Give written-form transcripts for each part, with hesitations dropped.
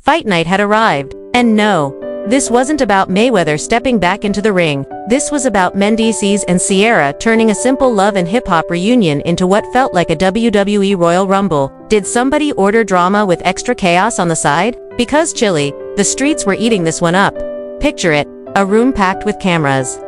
Fight night had arrived. And no, this wasn't about Mayweather stepping back into the ring. This was about Mendeecees and Sierra turning a simple love and hip-hop reunion into what felt like a WWE Royal Rumble. Did somebody order drama with extra chaos on the side? Because chilly, the streets were eating this one up. Picture it, a room packed with cameras.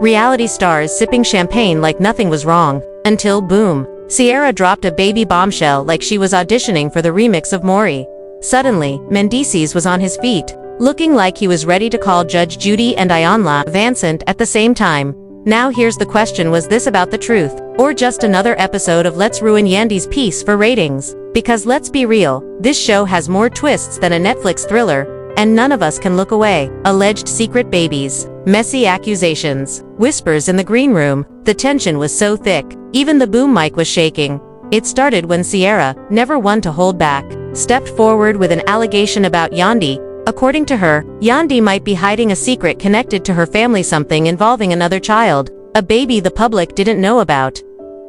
Reality stars sipping champagne like nothing was wrong. Until boom, Sierra dropped a baby bombshell like she was auditioning for the remix of Maury. Suddenly, Mendeecees was on his feet, looking like he was ready to call Judge Judy and Iyanla Vanzant at the same time. Now here's the question: was this about the truth, or just another episode of Let's Ruin Yandy's Peace for ratings? Because let's be real, this show has more twists than a Netflix thriller, and none of us can look away. Alleged secret babies, messy accusations, whispers in the green room. The tension was so thick, even the boom mic was shaking. It started when Sierra, never one to hold back, stepped forward with an allegation about Yandy. According to her, Yandy might be hiding a secret connected to her family, something involving another child, a baby the public didn't know about.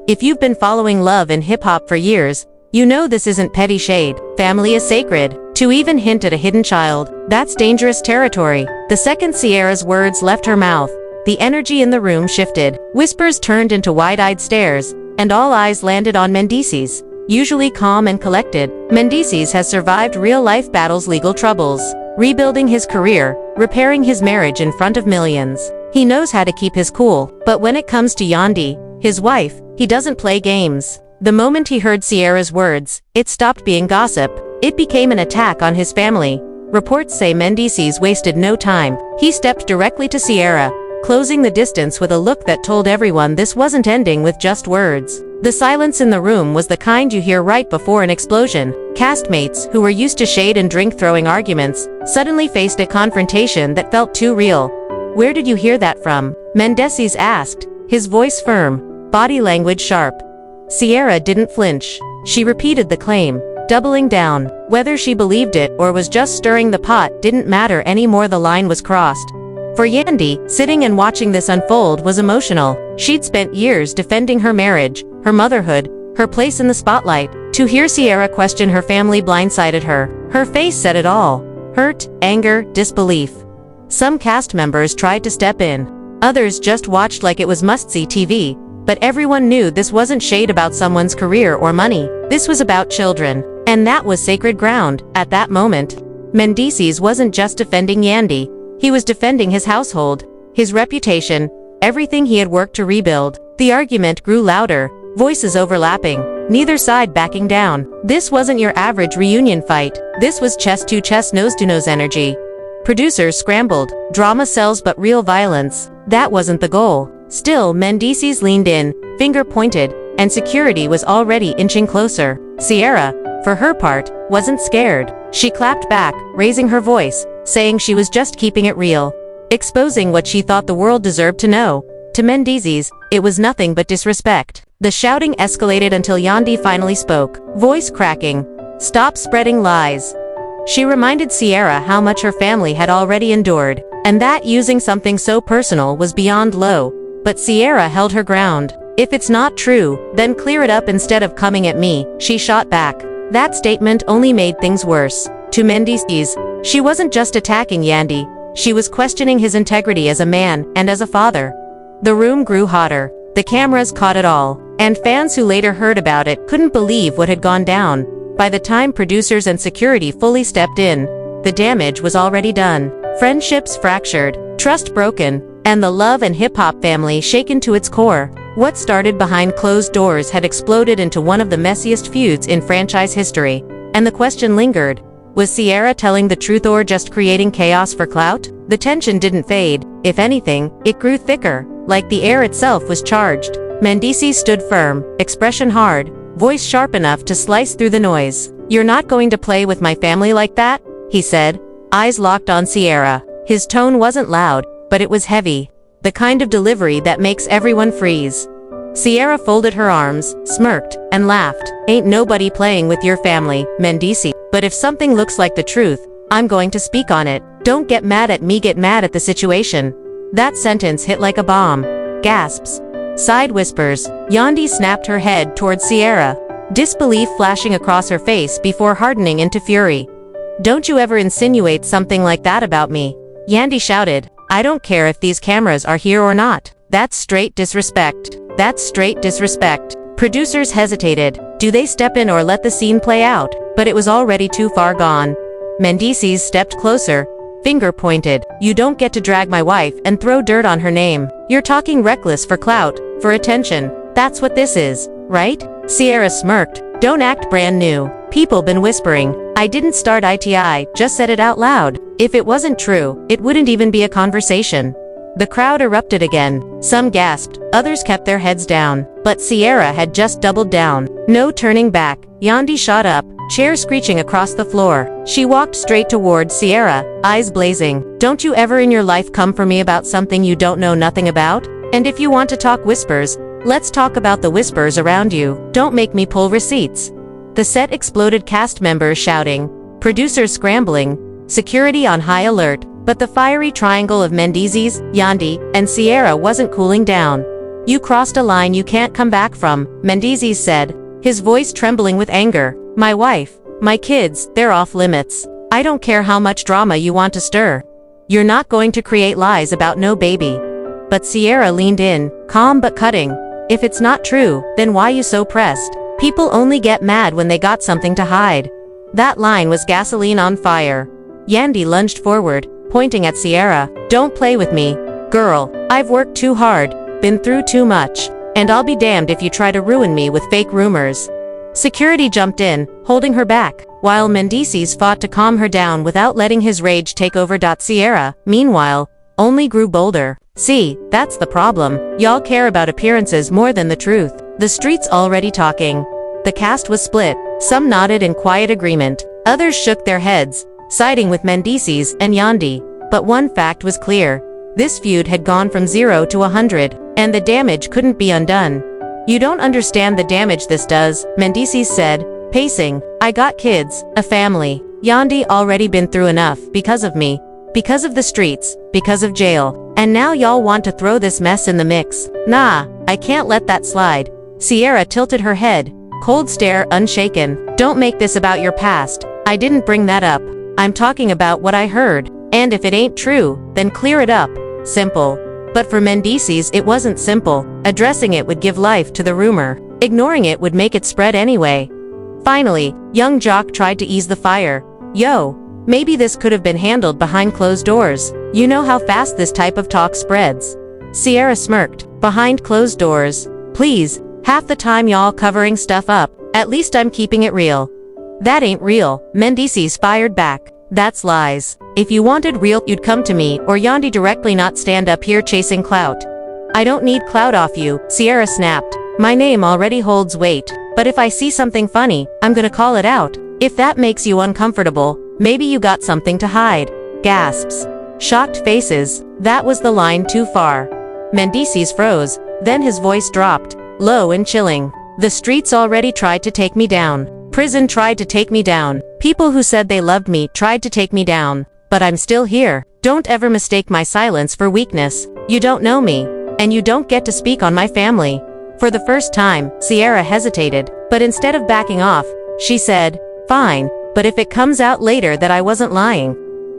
If you've been following love and hip-hop for years, you know this isn't petty shade. Family is sacred. To even hint at a hidden child, that's dangerous territory. The second Sierra's words left her mouth, the energy in the room shifted. Whispers turned into wide-eyed stares, and all eyes landed on Mendeecees. Usually calm and collected, Mendeecees has survived real-life battles, legal troubles, rebuilding his career, repairing his marriage in front of millions. He knows how to keep his cool, but when it comes to Yandy, his wife, he doesn't play games. The moment he heard Sierra's words, it stopped being gossip. It became an attack on his family. Reports say Mendeecees wasted no time. He stepped directly to Sierra, closing the distance with a look that told everyone this wasn't ending with just words. The silence in the room was the kind you hear right before an explosion. Castmates, who were used to shade and drink-throwing arguments, suddenly faced a confrontation that felt too real. "Where did you hear that from?" Mendeecees asked, his voice firm, body language sharp. Sierra didn't flinch. She repeated the claim, doubling down. Whether she believed it or was just stirring the pot didn't matter anymore. The line was crossed. For Yandy, sitting and watching this unfold was emotional. She'd spent years defending her marriage, her motherhood, her place in the spotlight. To hear Sierra question her family blindsided her. Her face said it all. Hurt, anger, disbelief. Some cast members tried to step in. Others just watched like it was must-see TV. But everyone knew this wasn't shade about someone's career or money. This was about children. And that was sacred ground. At that moment, Mendeecees wasn't just defending Yandy. He was defending his household, his reputation, everything he had worked to rebuild. The argument grew louder, voices overlapping, neither side backing down. This wasn't your average reunion fight. This was chest to chest, nose to nose energy. Producers scrambled. Drama sells, but real violence, that wasn't the goal. Still, Mendeecees leaned in, finger pointed, and security was already inching closer. Sierra, for her part, wasn't scared. She clapped back, raising her voice, saying she was just keeping it real, exposing what she thought the world deserved to know. To Mendeecees, it was nothing but disrespect. The shouting escalated until Yandy finally spoke, voice cracking. "Stop spreading lies." She reminded Sierra how much her family had already endured, and that using something so personal was beyond low. But Sierra held her ground. "If it's not true, then clear it up instead of coming at me," she shot back. That statement only made things worse. To Mendeecees, she wasn't just attacking Yandy, she was questioning his integrity as a man and as a father. The room grew hotter. The cameras caught it all, and fans who later heard about it couldn't believe what had gone down. By the time producers and security fully stepped in, the damage was already done. Friendships fractured, trust broken, and the love and hip-hop family shaken to its core. What started behind closed doors had exploded into one of the messiest feuds in franchise history. And the question lingered. Was Sierra telling the truth or just creating chaos for clout? The tension didn't fade. If anything, it grew thicker, like the air itself was charged. Mendeecees stood firm, expression hard, voice sharp enough to slice through the noise. "You're not going to play with my family like that?" he said, eyes locked on Sierra. His tone wasn't loud, but it was heavy. The kind of delivery that makes everyone freeze. Sierra folded her arms, smirked, and laughed. "Ain't nobody playing with your family, Mendeecees. But if something looks like the truth, I'm going to speak on it. Don't get mad at me, get mad at the situation." That sentence hit like a bomb. Gasps. Side whispers. Yandy snapped her head towards Sierra, disbelief flashing across her face before hardening into fury. Don't you ever insinuate something like that about me. Yandy shouted. I don't care if these cameras are here or not. That's straight disrespect. That's straight disrespect. Producers hesitated. Do they step in or let the scene play out? But it was already too far gone. Mendeecees stepped closer, finger pointed. You don't get to drag my wife and throw dirt on her name. You're talking reckless for clout, for attention. That's what this is, right? Sierra smirked. Don't act brand new. People been whispering. I didn't start ITI, just said it out loud. If it wasn't true, it wouldn't even be a conversation. The crowd erupted again. Some gasped, others kept their heads down. But Sierra had just doubled down. No turning back. Yandy shot up, chair screeching across the floor. She walked straight toward Sierra, eyes blazing. Don't you ever in your life come for me about something you don't know nothing about? And if you want to talk whispers, let's talk about the whispers around you. Don't make me pull receipts. The set exploded, cast members shouting, producers scrambling, security on high alert. But the fiery triangle of Mendeecees, Yandy, and Sierra wasn't cooling down. You crossed a line you can't come back from, Mendeecees said, his voice trembling with anger. My wife, my kids, they're off limits. I don't care how much drama you want to stir. You're not going to create lies about no baby. But Sierra leaned in, calm but cutting. If it's not true, then why you so pressed? People only get mad when they got something to hide. That line was gasoline on fire. Yandy lunged forward, pointing at Sierra. Don't play with me, girl. I've worked too hard, been through too much, and I'll be damned if you try to ruin me with fake rumors. Security jumped in, holding her back, while Mendeecees fought to calm her down without letting his rage take over. Sierra, meanwhile, only grew bolder. See, that's the problem. Y'all care about appearances more than the truth. The street's already talking. The cast was split. Some nodded in quiet agreement. Others shook their heads, siding with Mendeecees and Yandy. But one fact was clear. This feud had gone from 0 to 100, and the damage couldn't be undone. You don't understand the damage this does, Mendeecees said, pacing. I got kids, a family. Yandy already been through enough because of me, because of the streets, because of jail. And now y'all want to throw this mess in the mix. Nah, I can't let that slide. Sierra tilted her head, cold stare unshaken. Don't make this about your past. I didn't bring that up. I'm talking about what I heard. And if it ain't true, then clear it up. Simple. But for Mendeecees it wasn't simple. Addressing it would give life to the rumor. Ignoring it would make it spread anyway. Finally, young Jock tried to ease the fire. Yo, maybe this could have been handled behind closed doors. You know how fast this type of talk spreads. Sierra smirked. Behind closed doors. Please, half the time y'all covering stuff up. At least I'm keeping it real. That ain't real, Mendeecees fired back. That's lies. If you wanted real, you'd come to me or Yandy directly, not stand up here chasing clout. I don't need clout off you, Sierra snapped. My name already holds weight. But if I see something funny, I'm gonna call it out. If that makes you uncomfortable, maybe you got something to hide. Gasps. Shocked faces. That was the line too far. Mendeecees froze, then his voice dropped, low and chilling. The streets already tried to take me down. Prison tried to take me down. People who said they loved me tried to take me down. But I'm still here. Don't ever mistake my silence for weakness. You don't know me. And you don't get to speak on my family. For the first time, Sierra hesitated, but instead of backing off, she said, fine, but if it comes out later that I wasn't lying,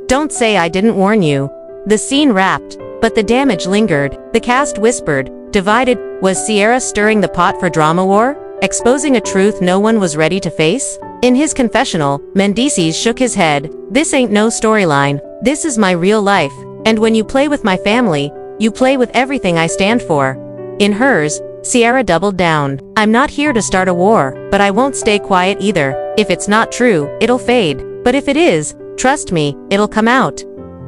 don't say I didn't warn you. The scene wrapped, but the damage lingered. The cast whispered, divided. Was Sierra stirring the pot for drama war? Exposing a truth no one was ready to face? In his confessional, Mendeecees shook his head. This ain't no storyline. This is my real life. And when you play with my family, you play with everything I stand for. In hers, Sierra doubled down. I'm not here to start a war, but I won't stay quiet either. If it's not true, it'll fade. But if it is, trust me, it'll come out.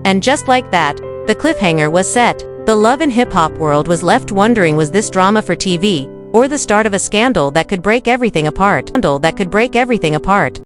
And just like that, the cliffhanger was set. The love and hip-hop world was left wondering, was this drama for TV, or the start of a scandal that could break everything apart?